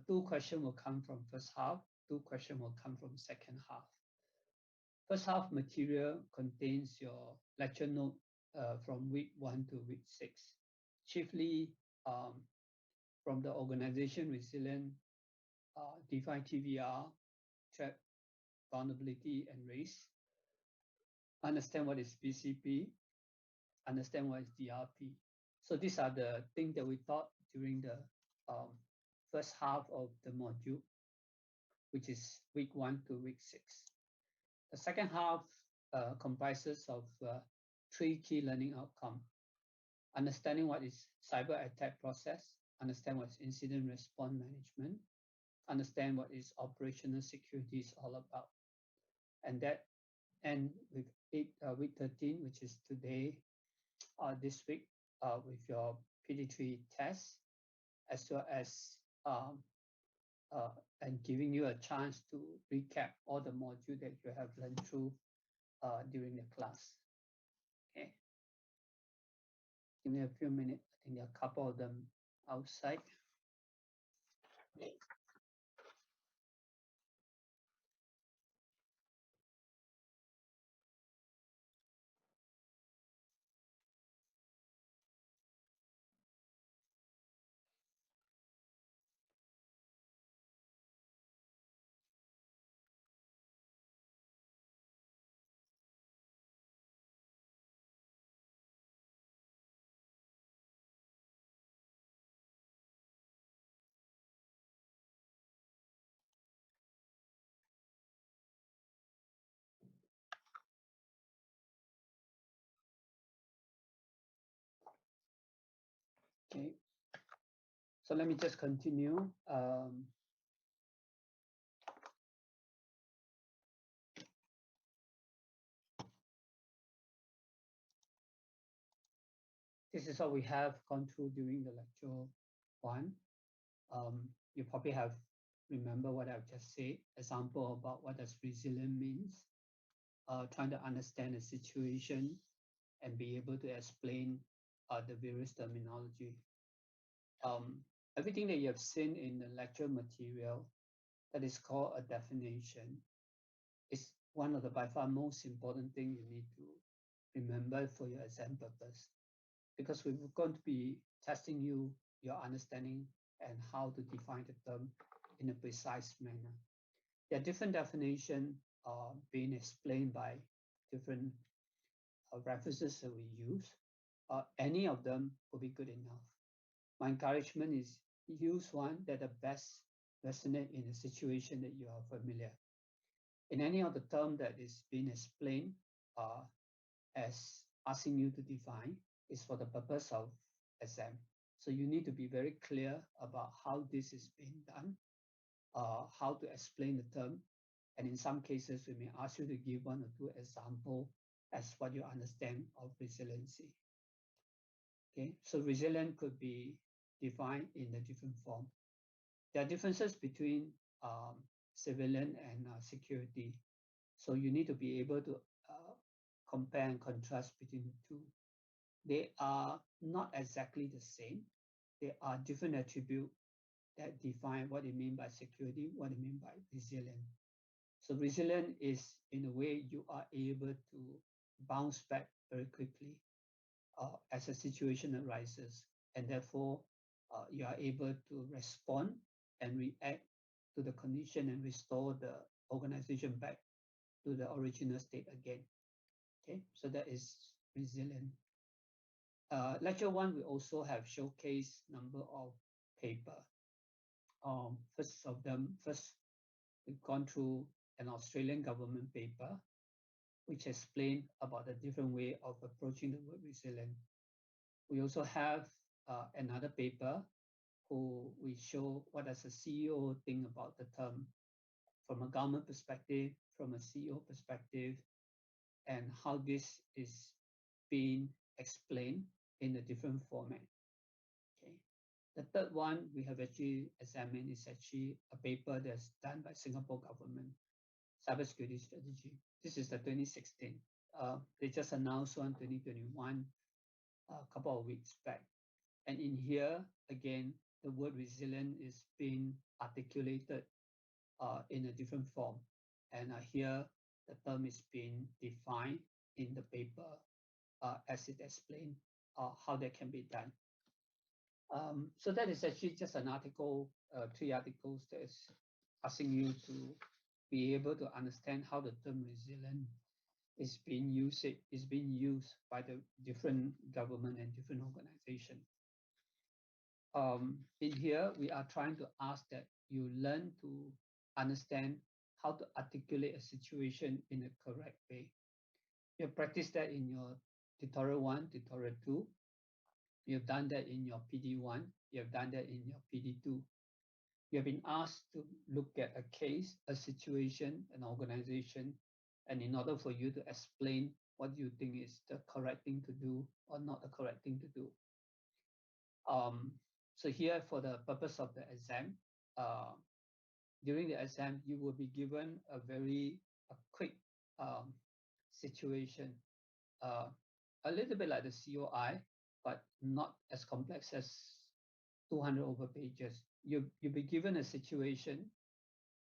2 questions will come from first half, 2 questions will come from second half. First half material contains your lecture note from week 1 to week 6, chiefly from the organization resilient, define TVR, threat, vulnerability, and race, understand what is BCP, understand what is DRP. So these are the things that we taught during the first half of the module, which is week 1 to week 6. The second half comprises of 3 key learning outcomes. Understanding what is cyber attack process, understand what is incident response management, understand what is operational security is all about. And that end with week 13, which is today, this week, with your PD3 test, as well as and giving you a chance to recap all the modules that you have learned through during the class. Okay. Give me a few minutes. I think there are a couple of them outside. Okay, so let me just continue. This is what we have gone through during the lecture 1. You probably have remember what I've just said, example about what does resilient means, trying to understand the situation and be able to explain the various terminology. Everything that you have seen in the lecture material that is called a definition is one of the by far most important thing you need to remember for your exam purpose, because we're going to be testing your understanding and how to define the term in a precise manner. There are different definitions being explained by different references that we use. Any of them will be good enough. My encouragement is use one that the best resonate in a situation that you are familiar. In any of the term that is being explained as asking you to define is for the purpose of exam. So you need to be very clear about how this is being done, how to explain the term. And in some cases, we may ask you to give 1 or 2 examples as what you understand of resiliency. Okay, so resilient could be defined in a different form. There are differences between civilian and security. So you need to be able to compare and contrast between the two. They are not exactly the same. They are different attributes that define what it means by security, what it means by resilient. So resilient is in a way you are able to bounce back very quickly as a situation arises, and therefore you are able to respond and react to the condition and restore the organization back to the original state again. Okay, so that is resilient. Lecture 1, we also have showcase number of paper. First, we've gone through an Australian government paper, which explained about the different way of approaching the word resilient. We also have another paper who we show what does a CEO think about the term from a government perspective, from a CEO perspective, and how this is being explained in a different format. Okay. The third one we have actually examined is actually a paper that's done by Singapore government, cybersecurity strategy. This is the 2016. They just announced one 2021 a couple of weeks back. And in here, again, the word resilient is being articulated in a different form. And here the term is being defined in the paper as it explained how that can be done. So that is actually just an article, 3 articles that is asking you to be able to understand how the term resilient is being used by the different government and different organizations. In here, we are trying to ask that you learn to understand how to articulate a situation in a correct way. You practiced that in your tutorial 1, tutorial 2. You've done that in your PD1. You have done that in your PD2. You have been asked to look at a case, a situation, an organization, and in order for you to explain what you think is the correct thing to do or not the correct thing to do. So here, for the purpose of the exam, during the exam, you will be given a very quick situation, a little bit like the COI, but not as complex as 200 over pages. You'll be given a situation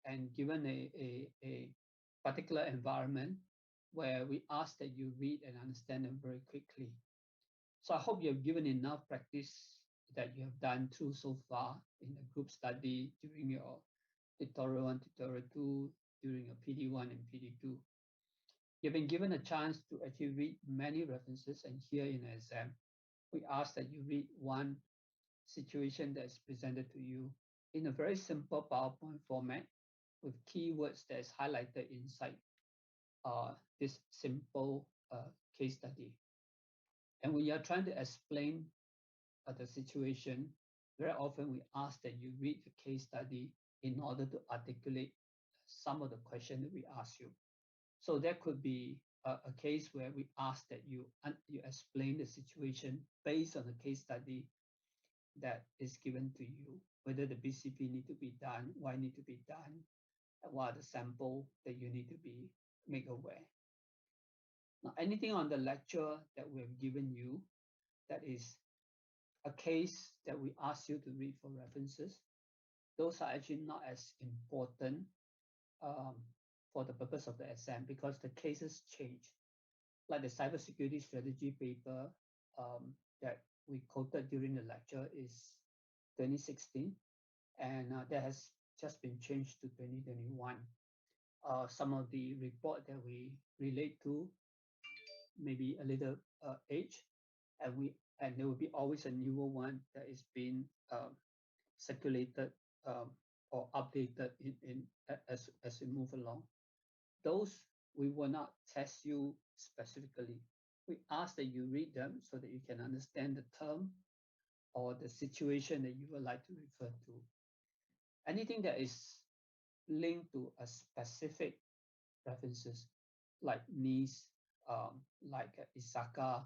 and given a particular environment where we ask that you read and understand them very quickly. So I hope you have given enough practice that you have done through so far in the group study during your tutorial 1, tutorial 2, during your PD1 and PD2. You've been given a chance to actually read many references, and here in the exam, we ask that you read one situation that's presented to you in a very simple PowerPoint format with keywords that is highlighted inside this simple case study. And when you're trying to explain the situation, very often we ask that you read the case study in order to articulate some of the questions that we ask you. So there could be a case where we ask that you explain the situation based on the case study that is given to you, whether the BCP need to be done, why need to be done, and what are the sample that you need to be made aware. Now, anything on the lecture that we have given you that is a case that we ask you to read for references, those are actually not as important for the purpose of the exam because the cases change. Like the cybersecurity strategy paper that we quoted during the lecture is 2016, and that has just been changed to 2021. Some of the report that we relate to maybe a little age, and there will be always a newer one that is being circulated or updated as we move along. Those we will not test you specifically. We ask that you read them so that you can understand the term or the situation that you would like to refer to. Anything that is linked to a specific references, like NIST, like ISACA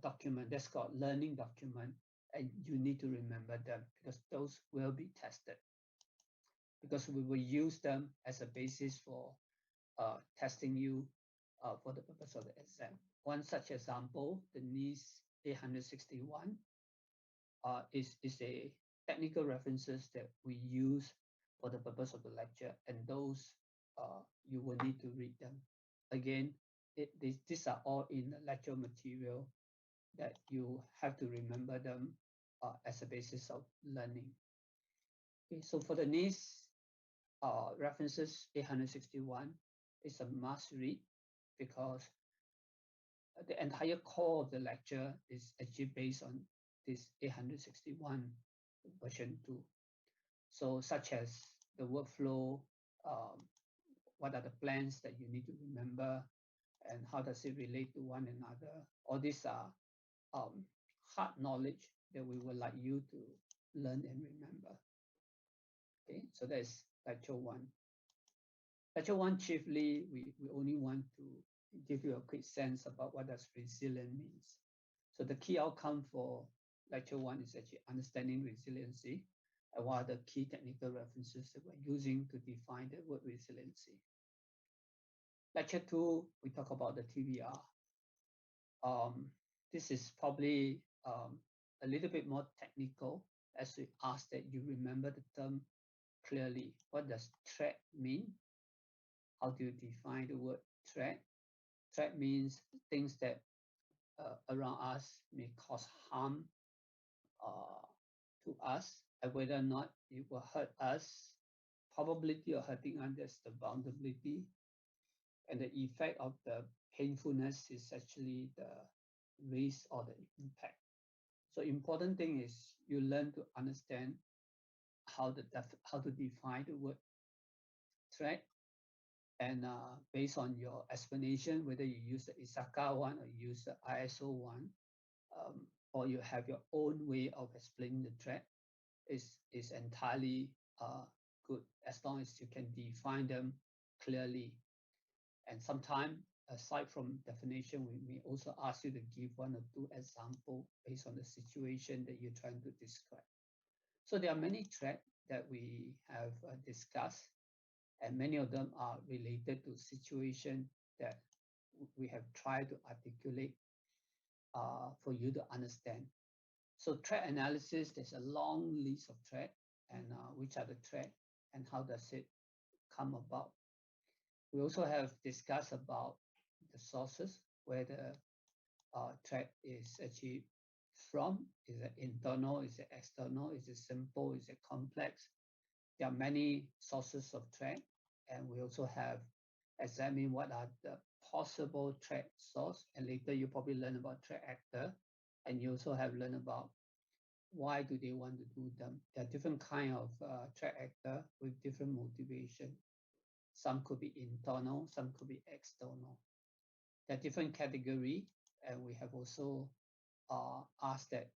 document, that's called learning document, and you need to remember them because those will be tested. Because we will use them as a basis for testing you for the purpose of the exam. One such example, the NIST 861, is a technical references that we use for the purpose of the lecture, and those you will need to read them. Again, these are all in the lecture material that you have to remember them as a basis of learning. Okay, so for the NIST references 861 is a must read because the entire core of the lecture is actually based on this 861 version 2. So such as the workflow, what are the plans that you need to remember, and how does it relate to one another. All these are hard knowledge that we would like you to learn and remember. Okay, so that's lecture 1. Lecture 1, chiefly, we only want to give you a quick sense about what does resilient means. So the key outcome for lecture 1 is actually understanding resiliency and what are the key technical references that we're using to define the word resiliency. Lecture 2, we talk about the TBR. This is probably a little bit more technical as we ask that you remember the term clearly. What does threat mean? How do you define the word threat? Threat means things that around us may cause harm uh, to us, and whether or not it will hurt us. Probability of hurting us, that's the vulnerability, and the effect of the painfulness is actually the risk or the impact. So important thing is you learn to understand how to define the word threat, and based on your explanation, whether you use the ISACA one or you use the ISO one, or you have your own way of explaining the threat, is entirely good as long as you can define them clearly. And sometimes, aside from definition, we may also ask you to give one or two examples based on the situation that you're trying to describe. So there are many threats that we have discussed, and many of them are related to situation that we have tried to articulate for you to understand. So threat analysis, there's a long list of threat, and which are the threat and how does it come about. We also have discussed about the sources where the threat is actually from. Is it internal? Is it external? Is it simple? Is it complex? There are many sources of threat, and we also have examined what are the possible threat source, and later you probably learn about threat actor, and you also have learned about why do they want to do them. There are different kind of threat actor with different motivation. Some could be internal, some could be external. There are different category, and we have also asked that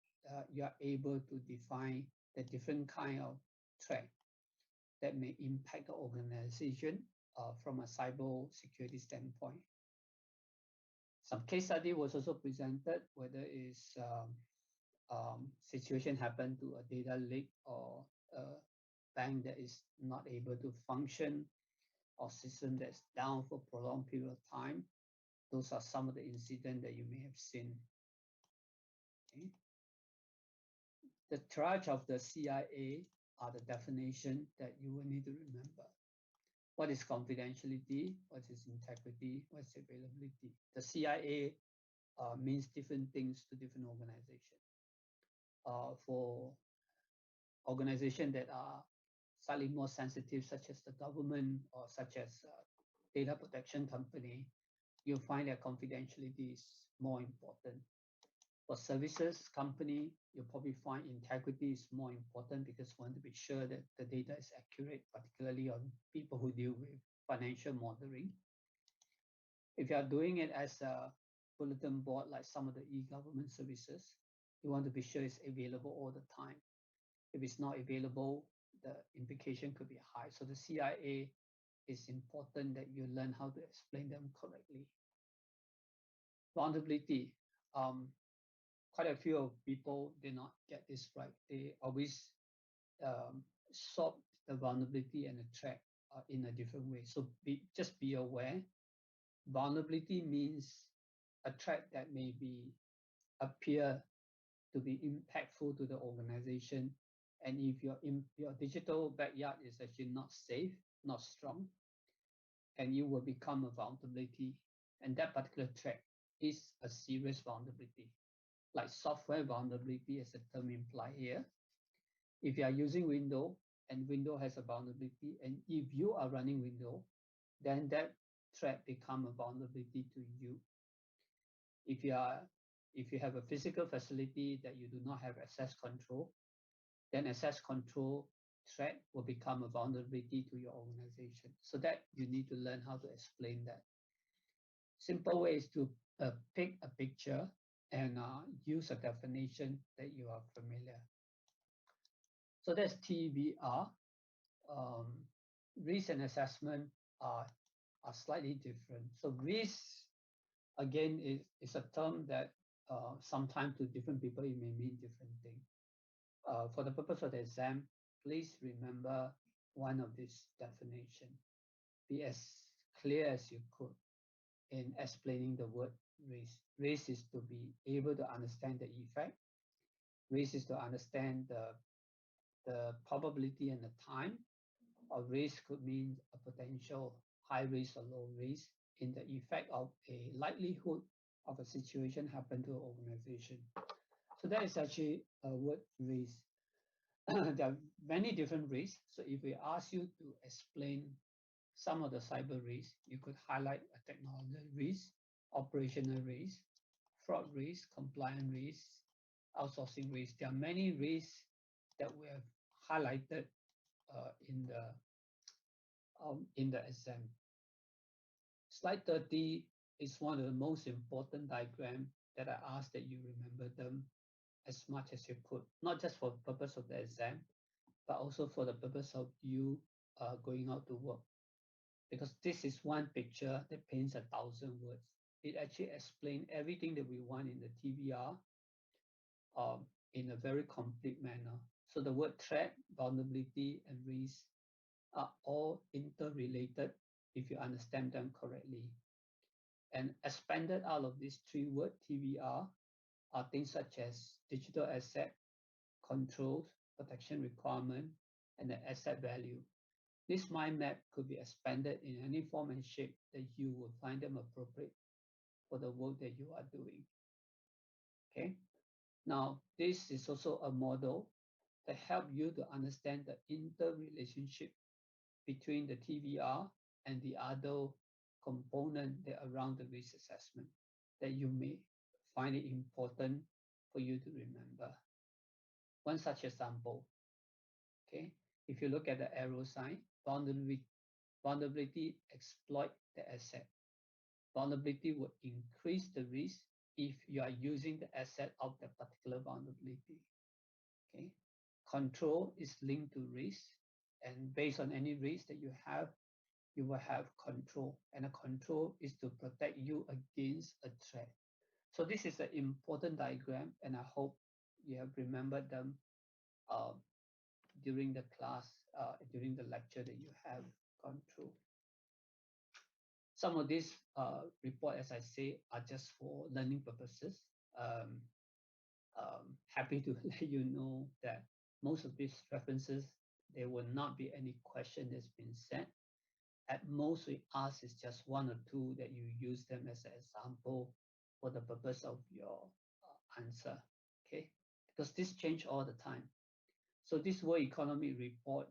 you are able to define the different kind of threat that may impact the organization from a cyber security standpoint. Some case study was also presented, whether it's situation happened to a data leak or a bank that is not able to function or system that's down for a prolonged period of time. Those are some of the incidents that you may have seen. Okay. The charge of the CIA are the definition that you will need to remember. What is confidentiality? What is integrity? What is availability? The CIA means different things to different organizations. For organizations that are slightly more sensitive, such as the government or such as data protection company, you'll find that confidentiality is more important. For services company, you'll probably find integrity is more important because you want to be sure that the data is accurate, particularly on people who deal with financial monitoring. If you are doing it as a bulletin board, like some of the e-government services, you want to be sure it's available all the time. If it's not available, the implication could be high. So the CIA is important that you learn how to explain them correctly. Vulnerability. Quite a few of people did not get this right. They always solve the vulnerability and the threat in a different way. So just be aware. Vulnerability means a threat that may appear to be impactful to the organization. And if your digital backyard is actually not safe, not strong, and you will become a vulnerability. And that particular threat is a serious vulnerability, like software vulnerability as the term implies here. If you are using Windows and Windows has a vulnerability, and if you are running Windows, then that threat become a vulnerability to you. If you have a physical facility that you do not have access control, then access control threat will become a vulnerability to your organization. So that you need to learn how to explain that. Simple way is to pick a picture and use a definition that you are familiar. So that's TVR. Risk and assessment are slightly different. So risk, again, is a term that sometimes to different people, it may mean different things. For the purpose of the exam, please remember one of these definitions. Be as clear as you could in explaining the word risk. Risk is to be able to understand the effect. Risk is to understand the the probability and the time. Or risk could mean a potential high risk or low risk in the effect of a likelihood of a situation happen to an organization. So that is actually a word risk. There are many different risks. So if we ask you to explain some of the cyber risks, you could highlight a technology risk, operational risk, fraud risk, compliance risk, outsourcing risk. There are many risks that we have highlighted in the exam. Slide 30 is one of the most important diagram that I ask that you remember them as much as you could, not just for the purpose of the exam, but also for the purpose of you going out to work. Because this is one picture that paints 1,000 words. It actually explains everything that we want in the TVR in a very complete manner. So the word threat, vulnerability, and risk are all interrelated if you understand them correctly. And expanded out of these three words, TVR, are things such as digital asset, controls, protection requirement, and the asset value. This mind map could be expanded in any form and shape that you will find them appropriate for the work that you are doing. Okay. Now, this is also a model that help you to understand the interrelationship between the TVR and the other component that around the risk assessment that you may find it important for you to remember. One such example, okay, if you look at the arrow sign, vulnerability exploit the asset. Vulnerability will increase the risk if you are using the asset of the particular vulnerability. Okay, control is linked to risk, and based on any risk that you will have control, and a control is to protect you against a threat. So this is an important diagram, and I hope you have remembered them during the class, during the lecture that you have gone through. Some of these report, as I say, are just for learning purposes. Happy to let you know that most of these references, there will not be any question that's been sent. At most, we ask is just one or two that you use them as an example for the purpose of your answer, okay? Because this change all the time. So this World Economic Report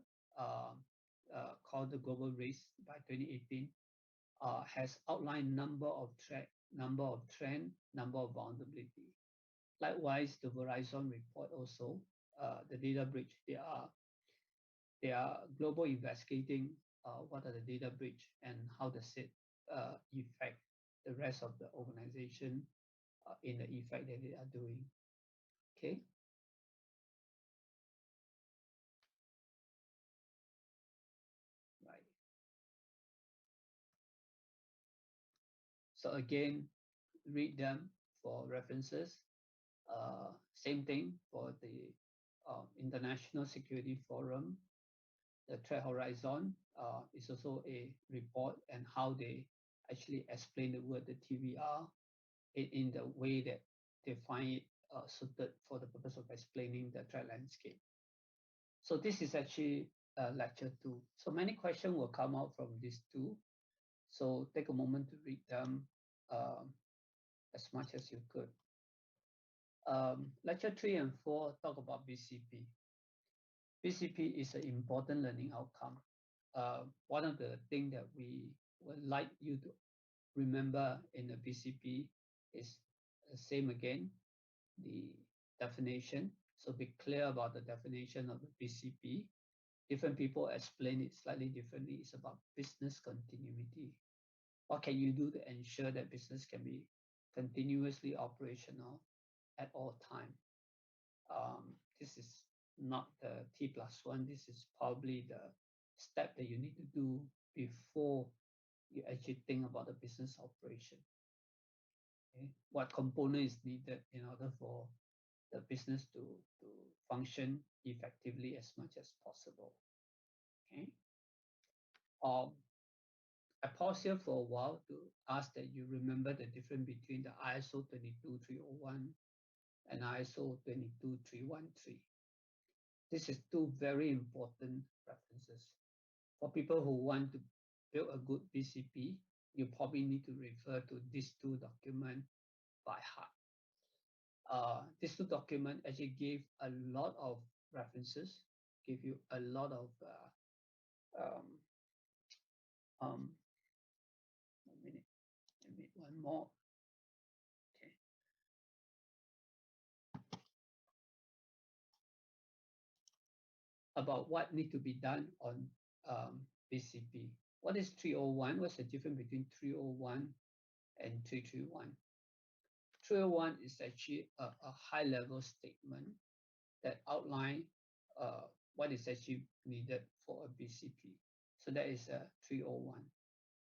called the Global Risk by 2018 has outlined number of threat, number of trend, number of vulnerability. Likewise, the Verizon report also, the data breach, they are global investigating what are the data breach and how does it affect the rest of the organization in the effect that they are doing. Okay. Right. So again, read them for references. Same thing for the International Security Forum. The Threat Horizon is also a report and how they actually explain the word the TVR in the way that they find it suited for the purpose of explaining the threat landscape. So this is actually lecture 2. So many questions will come out from these two. So take a moment to read them as much as you could. Lecture 3 and 4 talk about BCP. BCP is an important learning outcome. One of the things that we would like you to remember in the BCP is the same again, the definition. So be clear about the definition of the BCP. Different people explain it slightly differently. It's about business continuity. What can you do to ensure that business can be continuously operational at all time? This is not the T+1. This is probably the step that you need to do before you actually think about the business operation. Okay? What component is needed in order for the business to function effectively as much as possible. Okay. I pause here for a while to ask that you remember the difference between the ISO 22301 and ISO 22313. This is two very important references. For people who want to build a good BCP, you probably need to refer to these two documents by heart. These two documents actually give a lot of references, give you a lot of um, um, 1 minute, one more. Okay. About what need to be done on BCP. What is 301? What's the difference between 301 and 331? 301 is actually a high-level statement that outline what is actually needed for a BCP. So that is a 301.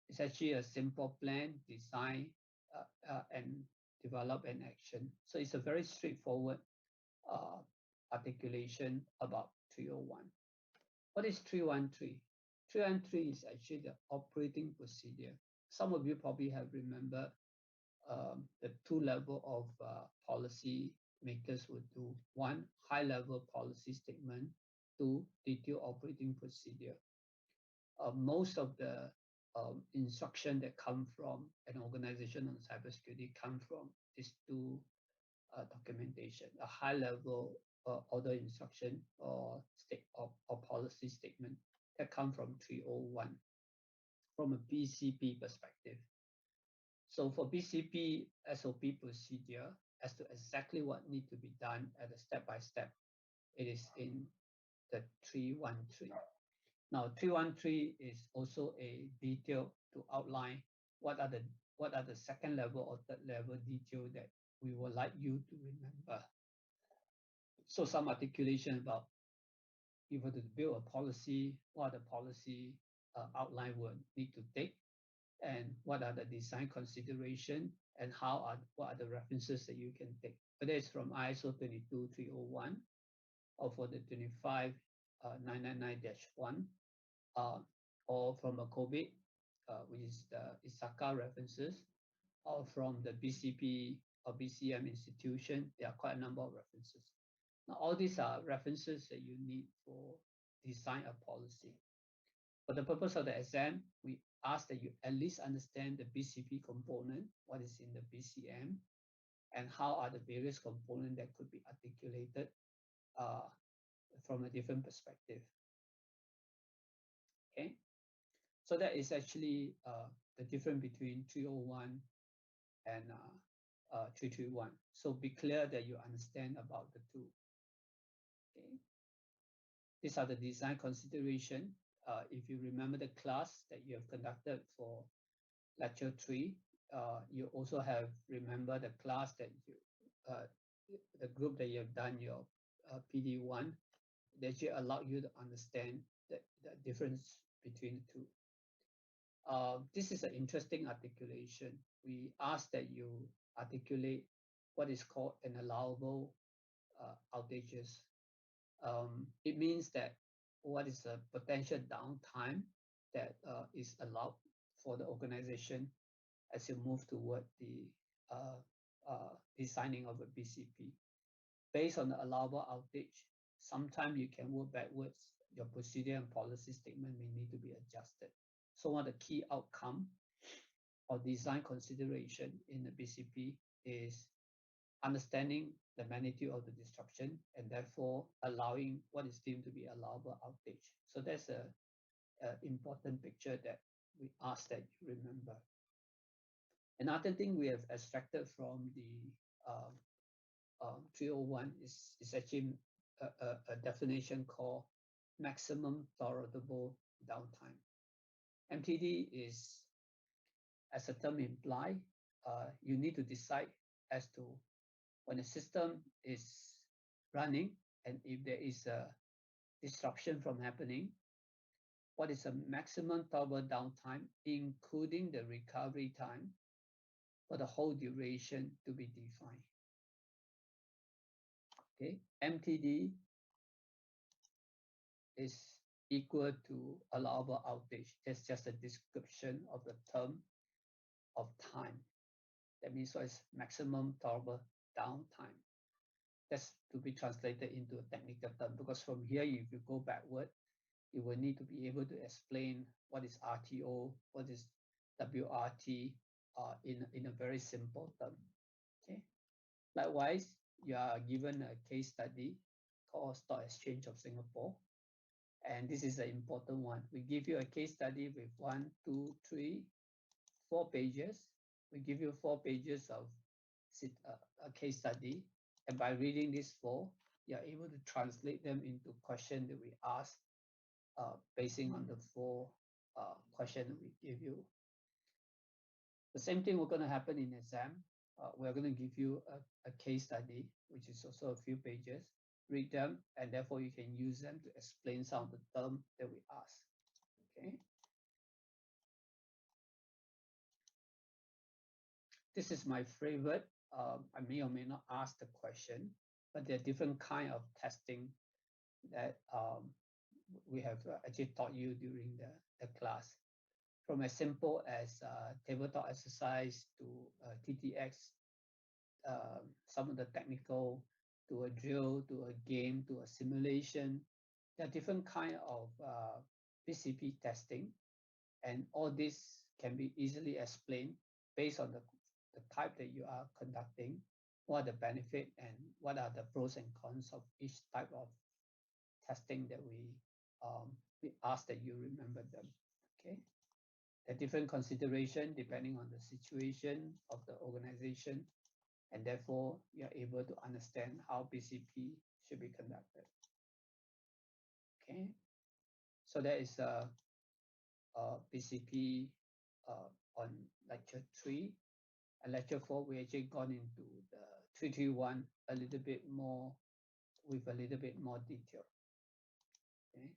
It's actually a simple plan, design, and develop an action. So it's a very straightforward uh, articulation about 301. What is 313? 313 is actually the operating procedure. Some of you probably have remembered the two level of policy makers would do. One, high level policy statement. Two, detailed operating procedure. Most of the instruction that come from an organization on cybersecurity come from these two documentation, a high level order instruction or state or policy statement that come from 301 from a BCP perspective. So for BCP SOP procedure, as to exactly what need to be done at a step-by-step, it is in the 313. Now 313 is also a detail to outline what are the second level or third level detail that we would like you to remember. So some articulation about if you were to build a policy, what the policy outline would need to take, and what are the design consideration, and what are the references that you can take. Whether it's from ISO 22301 or for the 25999-1, or from a COVID, which is the ISACA references, or from the BCP or BCM institution, there are quite a number of references. Now, all these are references that you need for design a policy. For the purpose of the exam, we ask that you at least understand the BCP component, what is in the BCM, and how are the various components that could be articulated from a different perspective. Okay, so that is actually the difference between 301 and 331. So be clear that you understand about the two. Okay, these are the design consideration. If you remember the class that you have conducted for lecture 3, you also have remember the class that you, the group that you have done your PD1, that actually allow you to understand the difference between the two. This is an interesting articulation. We ask that you articulate what is called an allowable outages. It means that what is the potential downtime that is allowed for the organization as you move toward the designing of a BCP. Based on the allowable outage, sometimes you can work backwards. Your procedure and policy statement may need to be adjusted. So one of the key outcome or design consideration in the BCP is understanding the magnitude of the disruption and therefore allowing what is deemed to be allowable outage. So that's a important picture that we ask that you remember. Another thing we have extracted from the 301 is actually a definition called maximum tolerable downtime. MTD is, as the term implies, you need to decide as to when a system is running and if there is a disruption from happening, what is the maximum tolerable downtime, including the recovery time, for the whole duration to be defined. Okay, MTD is equal to allowable outage. That's just a description of the term of time. That means what is maximum tolerable downtime. That's to be translated into a technical term, because from here, if you go backward, you will need to be able to explain what is RTO, what is WRT, in a very simple term. Okay. Likewise, you are given a case study called Stock Exchange of Singapore, and this is an important one. We give you a case study with 1, 2, 3, 4 pages. We give you 4 pages of a case study, and by reading these 4, you are able to translate them into questions that we ask, basing on the 4 questions we give you. The same thing will going to happen in exam. We're going to give you a case study, which is also a few pages. Read them, and therefore you can use them to explain some of the terms that we ask. Okay. This is my favorite. I may or may not ask the question, but there are different kind of testing that we have actually taught you during the class. From as simple as tabletop exercise to TTX, some of the technical, to a drill, to a game, to a simulation. There are different kind of BCP testing, and all this can be easily explained based on the type that you are conducting, what are the benefit and what are the pros and cons of each type of testing that we ask that you remember them. Okay. A different consideration depending on the situation of the organization, and therefore you're able to understand how BCP should be conducted. Okay, so that is BCP on lecture 3. And lecture 4, we actually gone into the 331 a little bit more, with a little bit more detail. Okay.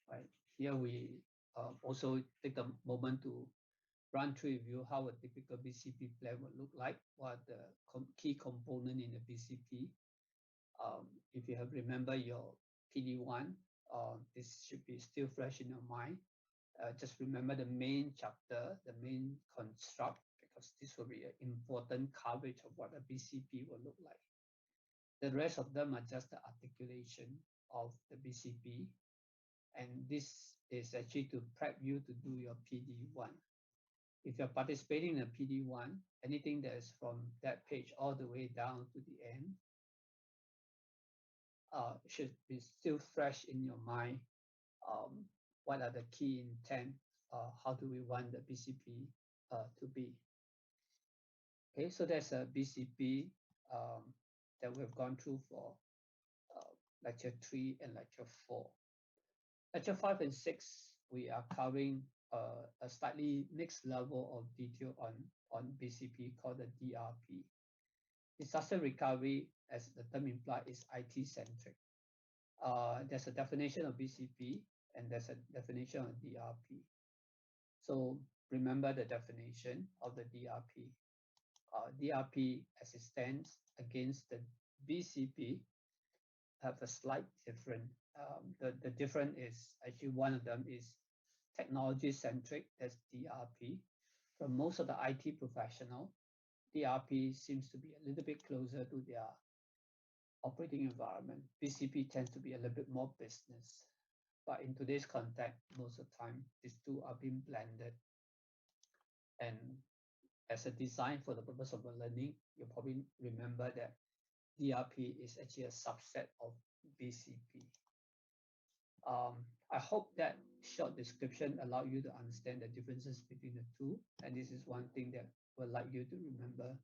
Right. Here we also take a moment to run through review how a typical BCP plan would look like, what the key component in the BCP. If you have remember your PD1, this should be still fresh in your mind. Just remember the main chapter, the main construct, because this will be an important coverage of what a BCP will look like. The rest of them are just the articulation of the BCP, and this is actually to prep you to do your PD1. If you're participating in a PD1, anything that is from that page all the way down to the end should be still fresh in your mind. What are the key intent? How do we want the BCP to be? Okay, so that's a BCP that we've gone through for lecture 3 and lecture 4. Lecture 5 and 6, we are covering a slightly next level of detail on BCP called the DRP. Disaster recovery, as the term implies, is IT-centric. There's a definition of BCP and there's a definition of DRP. So remember the definition of the DRP. DRP, as it stands against the BCP, have a slight different. The difference is actually one of them is technology-centric, that's DRP. For most of the IT professional, DRP seems to be a little bit closer to their operating environment. BCP tends to be a little bit more business. But in today's context, most of the time, these two are being blended. And as a design for the purpose of learning, you probably remember that DRP is actually a subset of BCP. I hope that short description allowed you to understand the differences between the two. And this is one thing that would like you to remember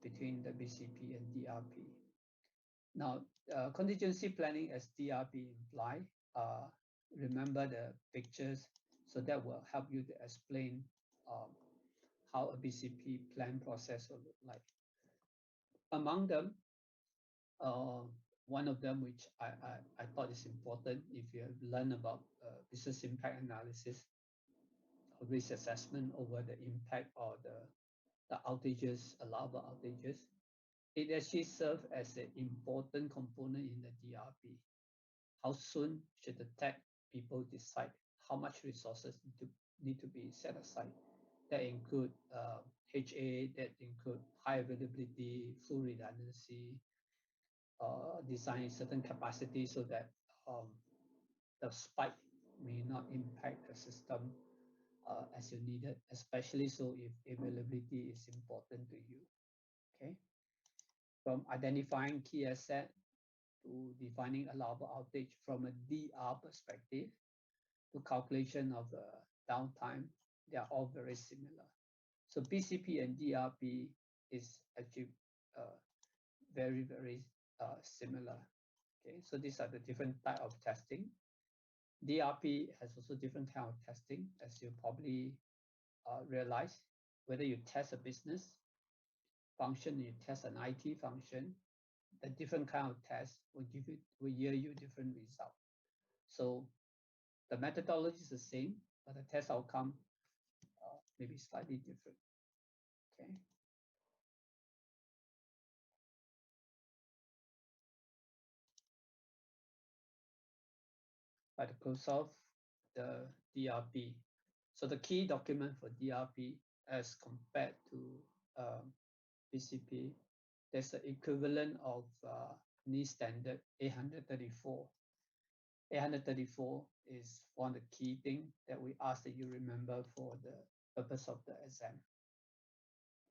between the BCP and DRP. Now, contingency planning as DRP imply, remember the pictures, so that will help you to explain how a BCP plan process will look like. Among them, one of them which I thought is important, if you have learned about business impact analysis or risk assessment over the impact or the outages, allowable outages, it actually serves as an important component in the DRP. How soon should the tech people decide how much resources need to be set aside? that include HA, that include high availability, full redundancy, design certain capacity so that the spike may not impact the system as you need it, especially so if availability is important to you. Okay, from identifying key asset to defining allowable outage from a DR perspective to calculation of the downtime, they are all very similar. So BCP and DRP is actually uh, very similar. Okay, so these are the different type of testing. DRP has also different kind of testing, as you probably realize. Whether you test a business function, you test an IT function, the different kind of test will yield you different result. So the methodology is the same, but the test outcome may be slightly different. Okay. By the close of the DRP. So the key document for DRP as compared to BCP, there's the equivalent of NIST standard 834. 834 is one of the key things that we ask that you remember for the purpose of the exam.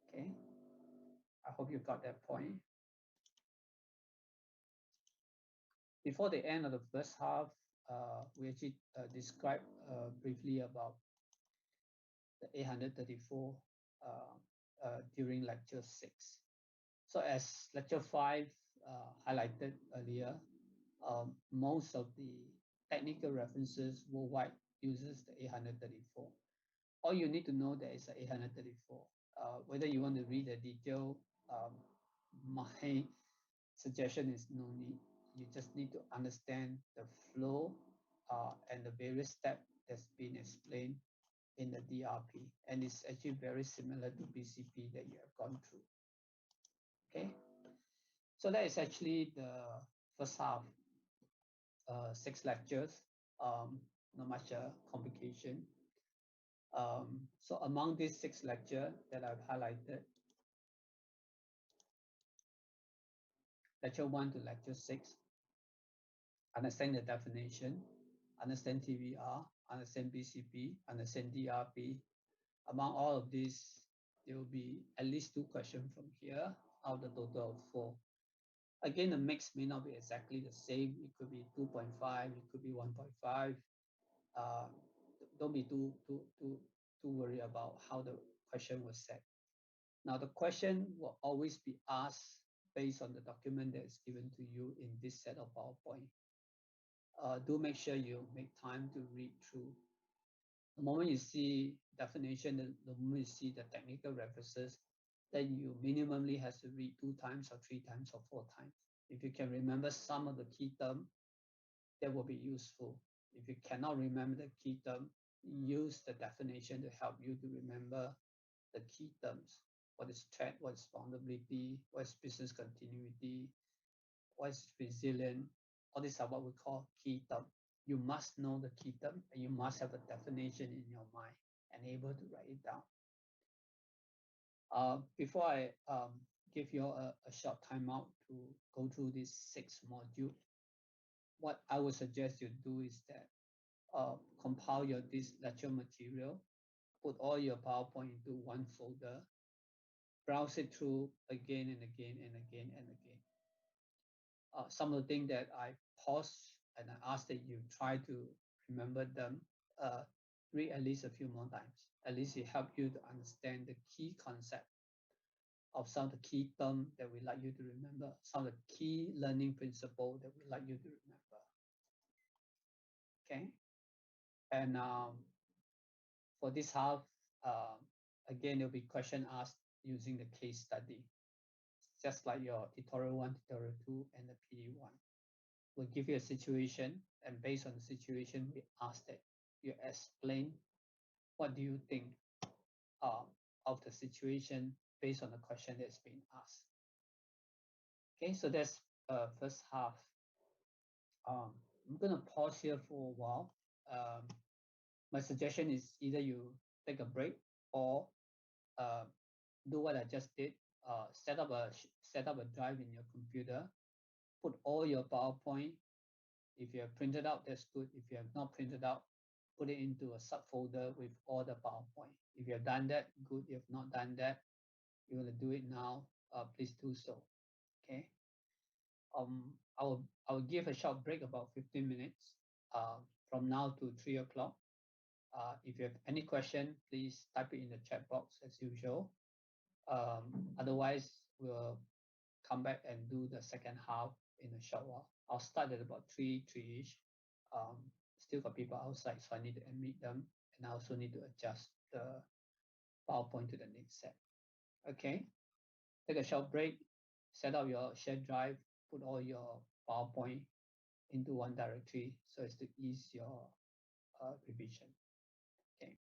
Okay, I hope you got that point. Before the end of the first half, we actually described briefly about the 834 during lecture 6. So as lecture 5 highlighted earlier, most of the technical references worldwide uses the 834. All you need to know that is the 834. Whether you want to read the detail, my suggestion is no need. You just need to understand the flow and the various steps that's been explained in the DRP. And it's actually very similar to BCP that you have gone through. Okay, so that is actually the first half, 6 lectures, not much complication. So among these 6 lectures that I've highlighted, lecture 1 to lecture 6, understand the definition, understand TVR, understand BCP, understand DRP. Among all of these, there will be at least 2 questions from here out of the total of 4. Again, the mix may not be exactly the same. It could be 2.5, it could be 1.5. Don't be too worried about how the question was set. Now, the question will always be asked based on the document that is given to you in this set of PowerPoint. Do make sure you make time to read through. The moment you see definition, the moment you see the technical references, then you minimally have to read 2 times or 3 times or 4 times. If you can remember some of the key terms, that will be useful. If you cannot remember the key term, use the definition to help you to remember the key terms. What is threat, what is vulnerability, what is business continuity, what is resilient. All these are what we call key term. You must know the key term and you must have a definition in your mind and able to write it down. Before I give you a short timeout to go through this 6 module, what I would suggest you do is that compile this lecture material, put all your PowerPoint into one folder, browse it through again and again and again and again. Some of the things that I pause and I ask that you try to remember them, read at least a few more times. At least it helps you to understand the key concept of some of the key terms that we like you to remember, some of the key learning principles that we like you to remember. Okay, and for this half, again, there'll be question asked using the case study, just like your tutorial 1, tutorial 2, and the PD1. We'll give you a situation, and based on the situation, we ask that you explain what do you think of the situation based on the question that's been asked. Okay, so that's first half. I'm going to pause here for a while. My suggestion is either you take a break or do what I just did. Set up a drive in your computer. Put all your PowerPoint. If you have printed out, that's good. If you have not printed out, put it into a subfolder with all the PowerPoint. If you have done that, good. If you have not done that, you want to do it now, please do so. Okay. I will give a short break about 15 minutes from now to 3 o'clock. If you have any question, please type it in the chat box as usual. Otherwise, we'll come back and do the second half in a short while. I'll start at about 3-ish. Still got people outside, so I need to admit them, and I also need to adjust the PowerPoint to the next set. Okay, take a short break, set up your shared drive, put all your PowerPoint into one directory so as to ease your revision.